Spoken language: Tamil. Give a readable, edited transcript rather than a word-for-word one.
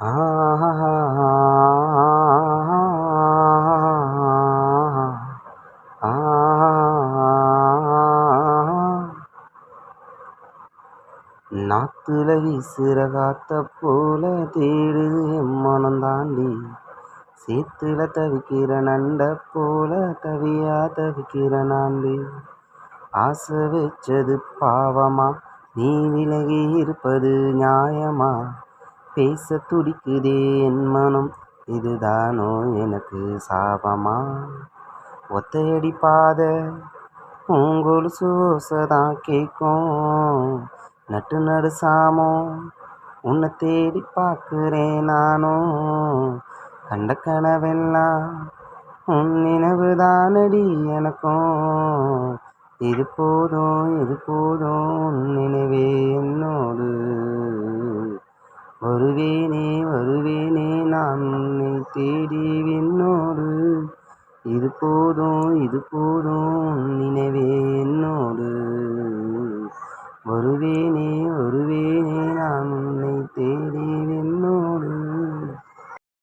நாத்துல வீசுற காத்த போல தேடுது என் மனம் தாண்டி, சேத்துல தவிக்கிற நண்ட போல தவியா தவிக்கிற நாண்டி. ஆசை வச்சது பாவமா, நீ விலகி இருப்பது நியாயமா? பேச துடிக்குதே என் மனம், இதுதானோ எனக்கு சாபமா? ஒத்தையடி பாத உங்கொலுசு ஓசைதான் கேட்கும், நட்டு நடு சாமம் உன்னை தேடி பார்க்குறேன் நானும். கண்ட கனவெல்லாம் உன் நினைவு தானடி எனக்கும். இது போதும் இது போதும் உன் நினைவே என்னோடு. வருவேனே வருவேனே நான் உன்னை தேடி என்னோடு. இது போதும் உன் நினைவே